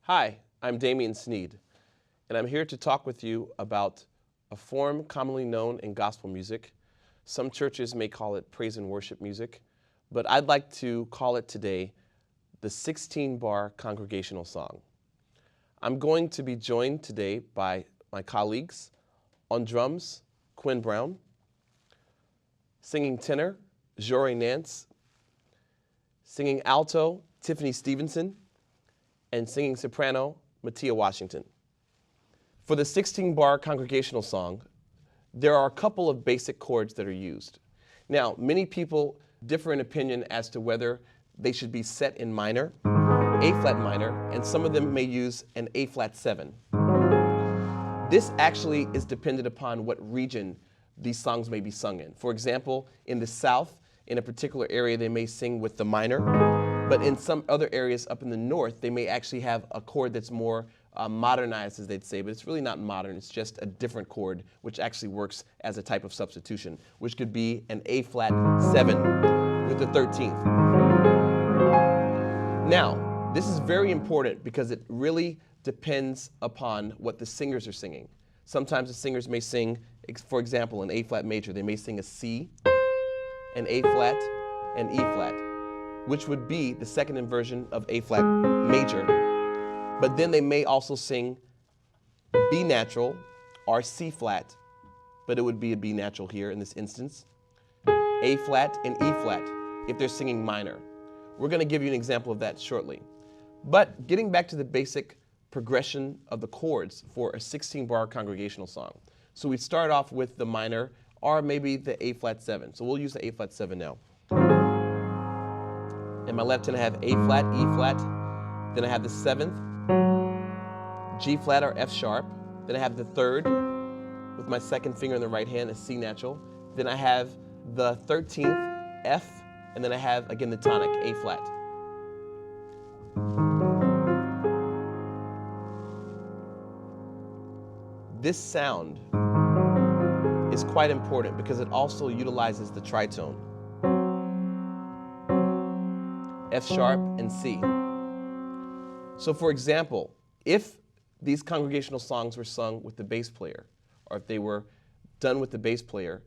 Hi, I'm Damien Sneed, and I'm here to talk with you about a form commonly known in gospel music. Some churches may call it praise and worship music, but I'd like to call it today the 16-bar congregational song. I'm going to be joined today by my colleagues. On drums, Quinn Brown. Singing tenor, Djoré Nance. Singing alto, Tiffany Stevenson. And singing soprano, Matia Washington. For the 16-bar congregational song, there are a couple of basic chords that are used. Now, many people differ in opinion as to whether they should be set in minor, A-flat minor, and some of them may use an A-flat 7. This actually is dependent upon what region these songs may be sung in. For example, in the South, in a particular area, they may sing with the minor, but in some other areas up in the North, they may actually have a chord that's more modernized, as they'd say, but it's really not modern. It's just a different chord, which actually works as a type of substitution, which could be an A-flat 7 with the 13th. Now, this is very important because it really depends upon what the singers are singing. Sometimes the singers may sing, for example, an A-flat major. They may sing a C, an A-flat, and E-flat, which would be the second inversion of A-flat major. But then they may also sing B natural or C-flat, but it would be a B natural here in this instance, A-flat and E-flat if they're singing minor. We're going to give you an example of that shortly. But getting back to the basic progression of the chords for a 16-bar congregational song. So we start off with the minor or maybe the A-flat 7. So we'll use the A-flat 7 now. In my left hand I have A-flat, E-flat, then I have the 7th, G-flat or F sharp, then I have the 3rd with my second finger in the right hand, a C natural, then I have the 13th, F, and then I have again the tonic, A-flat. This sound is quite important because it also utilizes the tritone, F sharp and C. So for example, if these congregational songs were sung with the bass player, or if they were done with the bass player,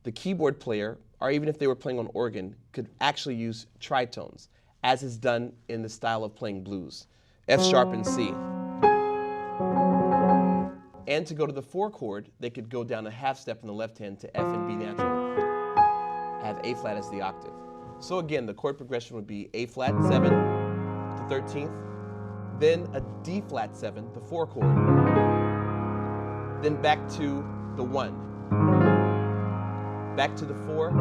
the keyboard player, or even if they were playing on organ, could actually use tritones, as is done in the style of playing blues, F sharp and C. And to go to the 4 chord, they could go down a half step in the left hand to F and B natural, have A-flat as the octave. So again, the chord progression would be A-flat 7, the 13th, then a D-flat 7, the 4 chord, then back to the 1, back to the 4,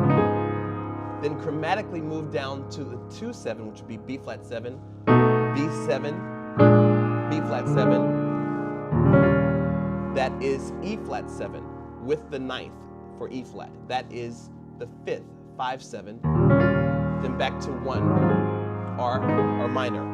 then chromatically move down to the 2-7, which would be B-flat 7, B7, B-flat 7, that is E-flat 7 with the 9th for E-flat. That is the 5th, 5-7, then back to 1, or minor.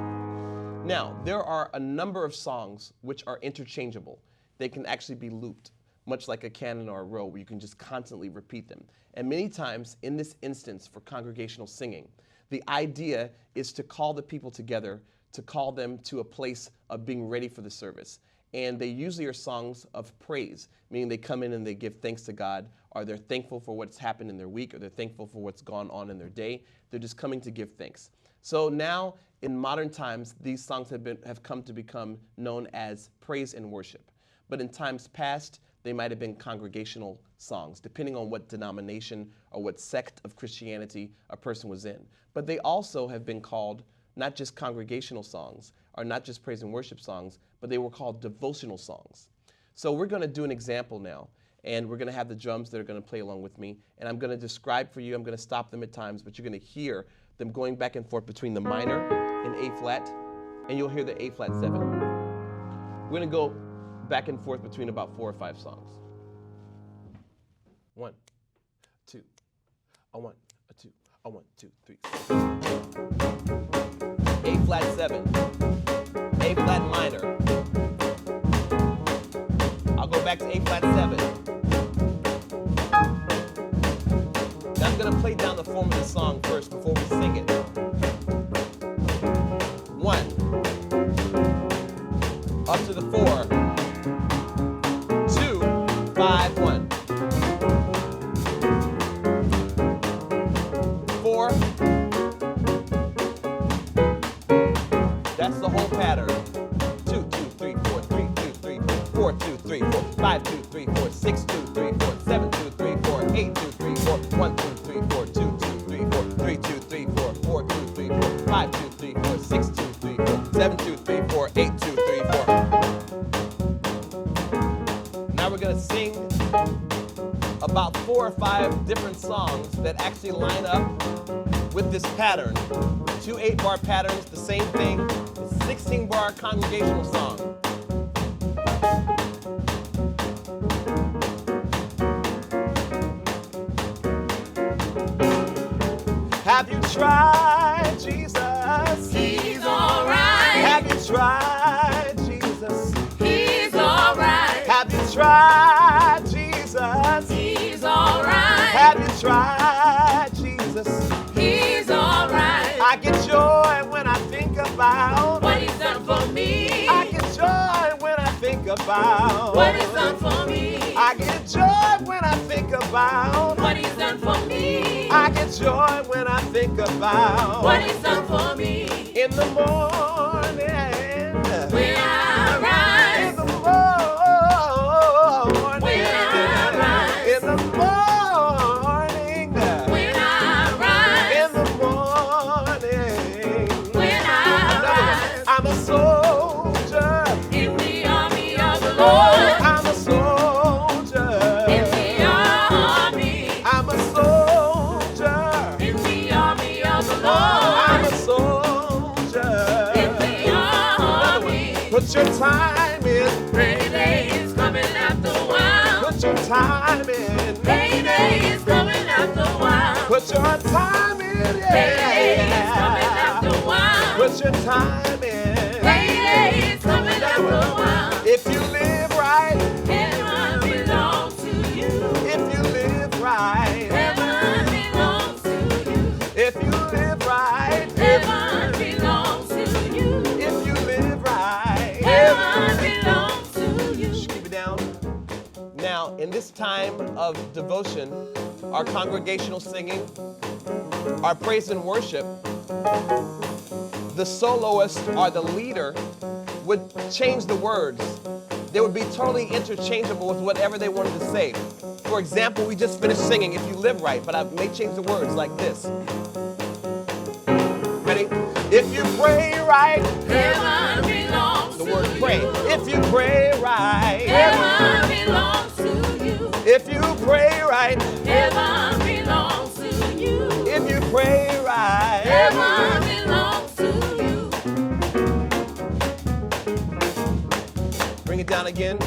Now, there are a number of songs which are interchangeable. They can actually be looped, much like a canon or a row where you can just constantly repeat them. And many times in this instance for congregational singing, the idea is to call the people together, to call them to a place of being ready for the service. And they usually are songs of praise, meaning they come in and they give thanks to God, or they're thankful for what's happened in their week, or they're thankful for what's gone on in their day. They're just coming to give thanks. So now, in modern times, these songs have come to become known as praise and worship. But in times past, they might have been congregational songs, depending on what denomination or what sect of Christianity a person was in. But they also have been called not just congregational songs, or not just praise and worship songs, but they were called devotional songs. So we're going to do an example now, and we're going to have the drums that are going to play along with me, and I'm going to describe for you, I'm going to stop them at times, but you're going to hear them going back and forth between the minor and A-flat, and you'll hear the A-flat 7. We're going to go back and forth between about 4 or 5 songs. 1, 2, a 1, a 2, a 1, 2, 3. A-flat 7, A-flat minor. I'll go back to A-flat 7. Now I'm going to play down the form of the song first before we sing it. 1, 5, 1. 4. That's the whole pattern. 2, 2, 3, 4, 3, 2, 3, 4, 2, 3, 4, 5, 2, 3, 4, 6, 2, 3, 4, 7, 2, 3, 4, 8, 2, 3, 4, 1, 2, 3, 4, 2, 2, 3, 4, 3, 2, 3, 4, 4, 2, 3, 4, 5, 2, 3, 4, 6, 2, 3, 4, 7, 2, 3, 4, 8, 2, 3, 4. Now we're gonna sing about 4 or 5 different songs that actually line up with this pattern. 2 8-bar patterns, the same thing. It's a 16-bar congregational song. Have you tried Jesus? He's alright. Have you tried Jesus? He's alright. Have you tried Jesus? He's alright. Have you tried Jesus? He's alright. I get joy when I think about What he's done for me. I get joy when I think about What he's done for me. I get joy when I think about What he's done for me. I get joy when I think about What he's done for me. in the morning. When I rise. In the morning. When I rise. In the morning. When I rise. In the morning. When I rise. I'm a soldier. In the army of the Lord. I'm a soldier. In the army. I'm a soldier. In the army of the Lord. I'm a soldier. In the army. Put your time in. Rainy day is coming after a while. Put your time in. Rainy day is coming after a while. Put your time in. Rainy day is coming after a while. Put your time in. Rainy day is coming after a while. If you live right. Heaven belongs to you. If you live right. Heaven belongs to you. If you live right. Heaven belongs to you. If you live right. Heaven belongs to you. Keep it down. Now, in this time of devotion, our congregational singing, our praise and worship, the soloist or the leader would change the words. They would be totally interchangeable with whatever they wanted to say. For example, we just finished singing If You Live Right, but I may change the words like this. Ready? If you pray right, Heaven belongs the to word you. pray. If you pray right, Heaven belongs to you. if you pray right, Heaven belongs to you. if you pray right, Heaven belongs to you. bring it down again.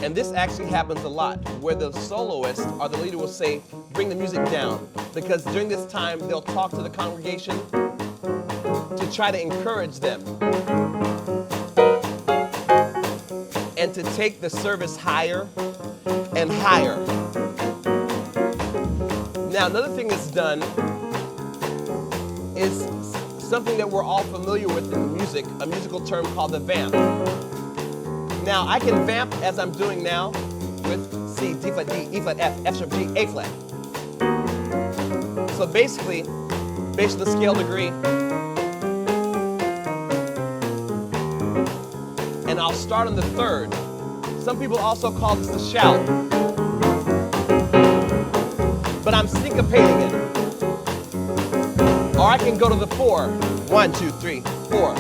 And this actually happens a lot, where the soloist or the leader will say, bring the music down. Because during this time, they'll talk to the congregation to try to encourage them and to take the service higher and higher. Now, another thing that's done is something that we're all familiar with in music, a musical term called the vamp. Now, I can vamp as I'm doing now with C, D flat, D, E flat, F, F sharp, G, A flat. So basically, based on the scale degree, and I'll start on the third. Some people also call this the shout, but I'm syncopating it. Or I can go to the 4. 1, 2, 3, 4.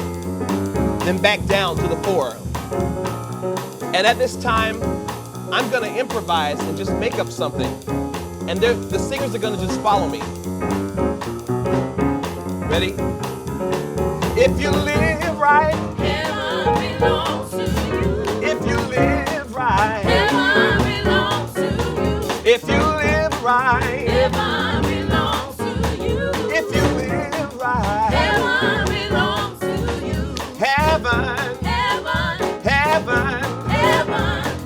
Then back down to the 4. And at this time, I'm gonna improvise and just make up something. And the singers are gonna just follow me. Ready? If you live right, Heaven belongs to you. if you live right, Heaven belongs to you. if you live right, Heaven belongs to you. if you live right, Heaven belongs to you. heaven, Heaven, heaven, heaven,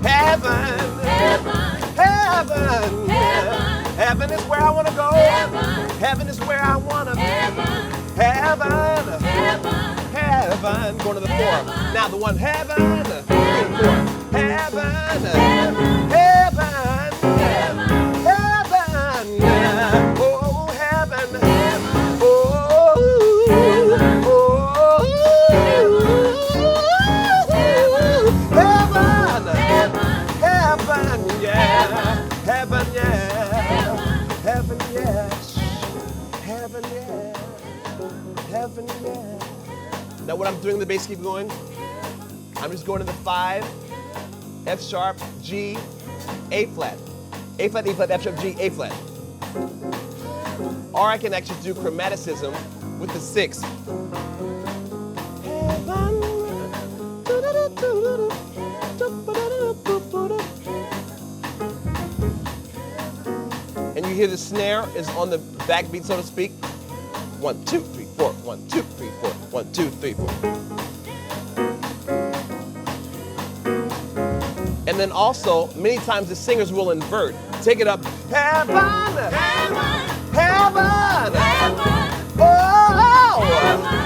heaven, heaven, heaven, Heaven. heaven is where I wanna go. heaven, Heaven is where I wanna be. heaven, Heaven, heaven, heaven, going to the 4. Heaven. Now the one, heaven, 3, 4. Heaven, heaven, Heaven, yeah. Heaven, yeah. Heaven, yeah. Heaven, yeah. Heaven, yeah. Now what I'm doing, the bass keep going. I'm just going to the 5, F sharp, G, A flat. A flat, E flat, F sharp, G, A flat. Or I can actually do chromaticism with the 6. And you hear the snare is on the backbeat, so to speak. 1, 2, 3, 4. 1, 2, 3, 4. 1, 2, 3, 4. And then also, many times the singers will invert. Take it up. Heaven! Heaven. Heaven! Heaven. Oh! Heaven.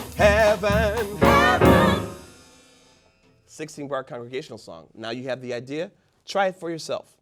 Heaven! Heaven. 16-bar congregational song. Now you have the idea. Try it for yourself.